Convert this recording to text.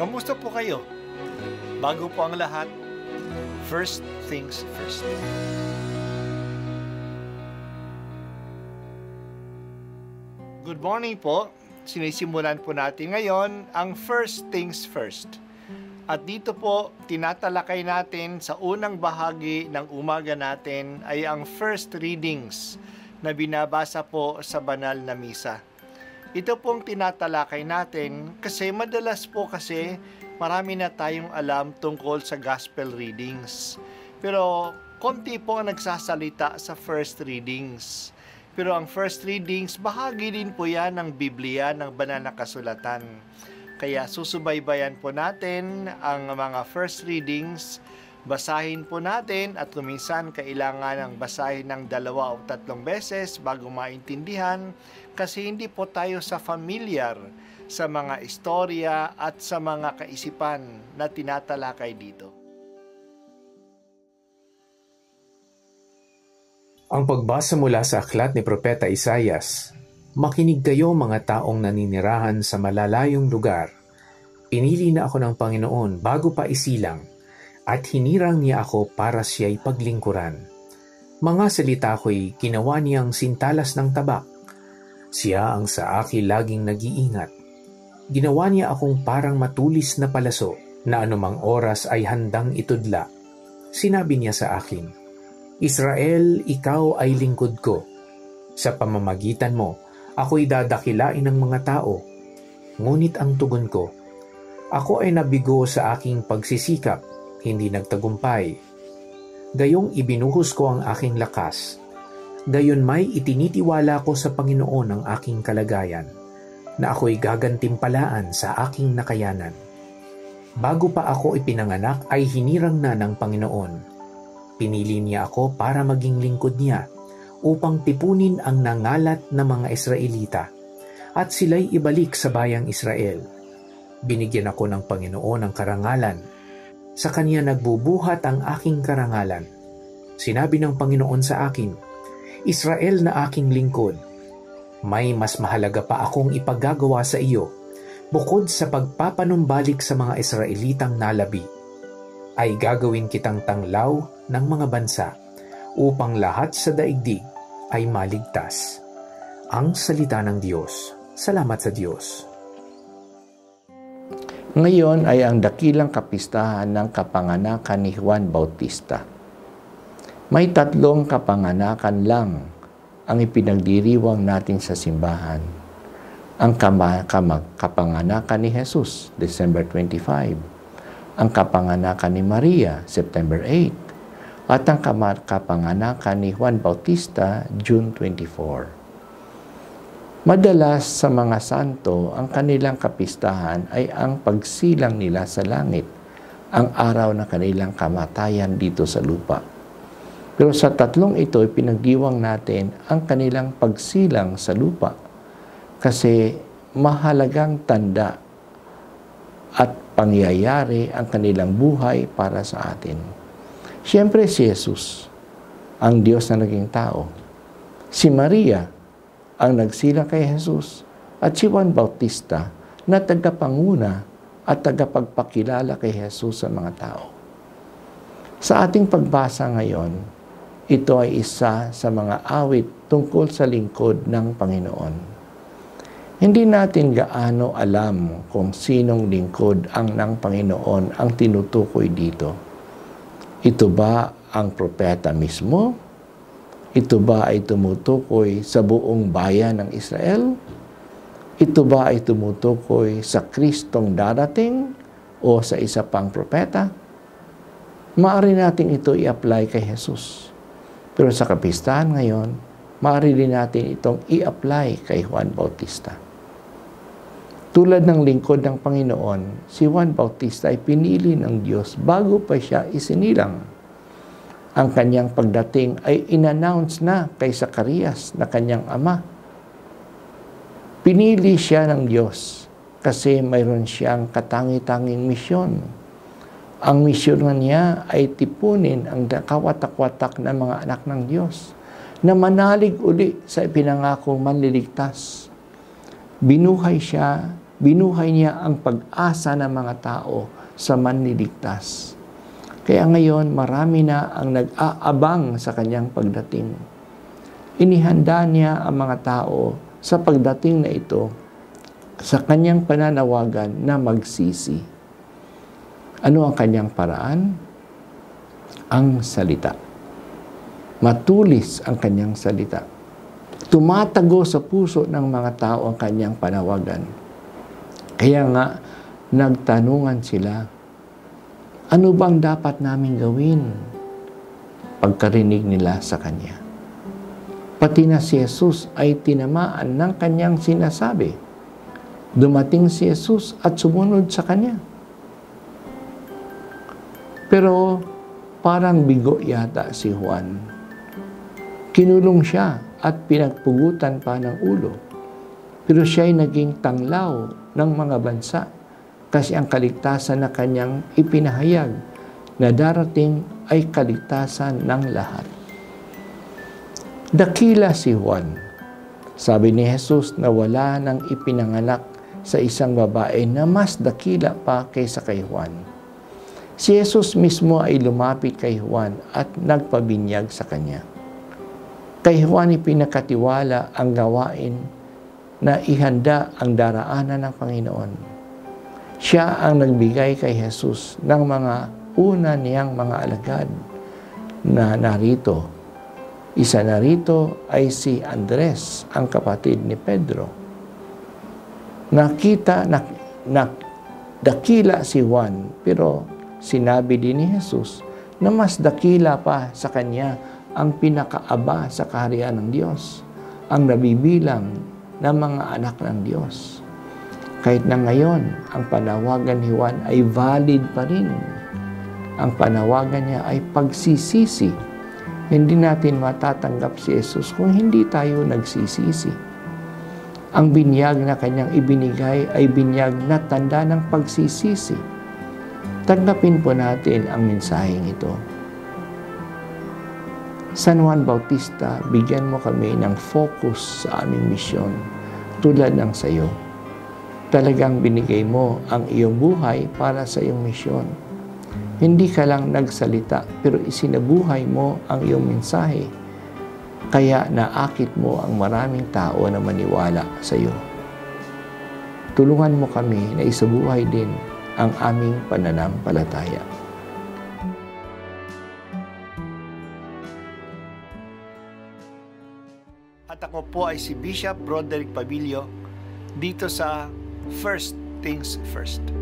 Kamusta po kayo? Bago po ang lahat, first things first. Good morning po. Sinisimulan po natin ngayon ang first things first. At dito po, tinatalakay natin sa unang bahagi ng umaga natin ay ang first readings na binabasa po sa banal na misa. Ito pong tinatalakay natin kasi madalas po kasi marami na tayong alam tungkol sa gospel readings. Pero konti po ang nagsasalita sa first readings. Pero ang first readings, bahagi din po yan ng Biblia, ng banal na kasulatan. Kaya susubaybayan po natin ang mga first readings, basahin po natin at kuminsan kailangan ng basahin ng 2 o 3 beses bago maintindihan kasi hindi po tayo familiar sa mga istorya at sa mga kaisipan na tinatalakay dito. Ang pagbasa mula sa aklat ni Propeta Isaias. Makinig kayo mga taong naninirahan sa malalayong lugar. Pinili na ako ng Panginoon bago pa isilang, at hinirang niya ako para siya'y paglingkuran. Mga salita ko'y ginawa niyang sintalas ng tabak. Siya ang sa akin laging nag-iingat. Ginawa niya akong parang matulis na palaso na anumang oras ay handang itudla. Sinabi niya sa akin, Israel, ikaw ay lingkod ko. Sa pamamagitan mo, ako'y dadakilain ng mga tao. Ngunit ang tugon ko, ako ay nabigo sa aking pagsisikap, hindi nagtagumpay. Gayong ibinuhos ko ang aking lakas. Gayon may itinitiwala ko sa Panginoon ang aking kalagayan, na ako'y gagantimpalaan sa aking nakayanan. Bago pa ako ipinanganak ay hinirang na ng Panginoon. Pinili niya ako para maging lingkod niya, upang tipunin ang nangalat na mga Israelita, at sila'y ibalik sa bayang Israel. Binigyan ako ng Panginoon ng karangalan. Sa Kanya nagbubuhat ang aking karangalan. Sinabi ng Panginoon sa akin, Israel na aking lingkod, may mas mahalaga pa akong ipagagawa sa iyo, bukod sa pagpapanumbalik sa mga Israelitang nalabi, ay gagawin kitang tanglaw ng mga bansa, upang lahat sa daigdig ay maligtas. Ang salita ng Diyos. Salamat sa Diyos. Ngayon ay ang dakilang kapistahan ng kapanganakan ni Juan Bautista. May 3 kapanganakan lang ang ipinagdiriwang natin sa simbahan. Ang kapanganakan ni Jesus, December 25. Ang kapanganakan ni Maria, September 8. At ang kapanganakan ni Juan Bautista, June 24. Madalas sa mga santo, ang kanilang kapistahan ay ang pagsilang nila sa langit, ang araw na kanilang kamatayan dito sa lupa. Pero sa 3 ito, pinagdiwang natin ang kanilang pagsilang sa lupa kasi mahalagang tanda at pangyayari ang kanilang buhay para sa atin. Siyempre si Jesus, ang Diyos na naging tao. Si Maria, ang nagsilang kay Jesus. At si Juan Bautista, na tagapanguna at tagapagpakilala kay Jesus sa mga tao. Sa ating pagbasa ngayon, ito ay isa sa mga awit tungkol sa lingkod ng Panginoon. Hindi natin gaano alam kung sinong lingkod ang ng Panginoon ang tinutukoy dito. Ito ba ang propeta mismo? Ito ba ay tumutukoy sa buong bayan ng Israel? Ito ba ay tumutukoy sa Kristong darating o sa isa pang propeta? Maaari natin ito i-apply kay Jesus. Pero sa kapistahan ngayon, maaari din natin itong i-apply kay Juan Bautista. Tulad ng lingkod ng Panginoon, si Juan Bautista ay pinili ng Diyos bago pa siya isinilang. Ang kanyang pagdating ay in-announce na kay Zacarias na kanyang ama. Pinili siya ng Diyos kasi mayroon siyang katangi-tanging misyon. Ang misyon niya ay tipunin ang kawatak-watak na mga anak ng Diyos na manalig uli sa ipinangakong manliligtas. Binuhay siya Binuhay niya ang pag-asa ng mga tao sa manliligtas. Kaya ngayon, marami na ang nag-aabang sa kanyang pagdating. Inihanda niya ang mga tao sa pagdating na ito sa kanyang pananawagan na magsisi. Ano ang kanyang paraan? Ang salita. Matulis ang kanyang salita. Tumatago sa puso ng mga tao ang kanyang panawagan. Kaya nga, nagtanungan sila, ano bang dapat namin gawin? Pagkarinig nila sa kanya. Pati na si Jesus ay tinamaan ng kanyang sinasabi. Dumating si Jesus at sumunod sa kanya. Pero parang bigo yata si Juan. Kinulong siya at pinagpugutan pa ng ulo. Pero siya ay naging tanglaw ng mga bansa kasi ang kaligtasan na kanyang ipinahayag na darating ay kaligtasan ng lahat. Dakila si Juan. Sabi ni Jesus na wala nang ipinanganak sa isang babae na mas dakila pa kaysa kay Juan. Si Jesus mismo ay lumapit kay Juan at nagpabinyag sa kanya. Kay Juan ipinakatiwala ang gawain na ihanda ang daraanan ng Panginoon. Siya ang nagbigay kay Jesus ng mga una niyang mga alagad na narito. Isa na rito ay si Andres, ang kapatid ni Pedro. Dakila si Juan, pero sinabi din ni Jesus na mas dakila pa sa kanya ang pinakaaba sa kaharian ng Diyos, ang nabibilang ng mga anak ng Diyos. Kahit na ngayon, ang panawagan ni Juan ay valid pa rin. Ang panawagan niya ay pagsisisi. Hindi natin matatanggap si Jesus kung hindi tayo nagsisisi. Ang binyag na kanyang ibinigay ay binyag na tanda ng pagsisisi. Tanggapin po natin ang mensaheng ito. San Juan Bautista, bigyan mo kami ng focus sa aming misyon tulad ng sayo. Talagang binigay mo ang iyong buhay para sa iyong misyon. Hindi ka lang nagsalita, pero isinabuhay mo ang iyong mensahe. Kaya naakit mo ang maraming tao na maniwala sa iyo. Tulungan mo kami na isabuhay din ang aming pananampalataya. At ako po ay si Bishop Broderick Pabilio dito sa First Things First.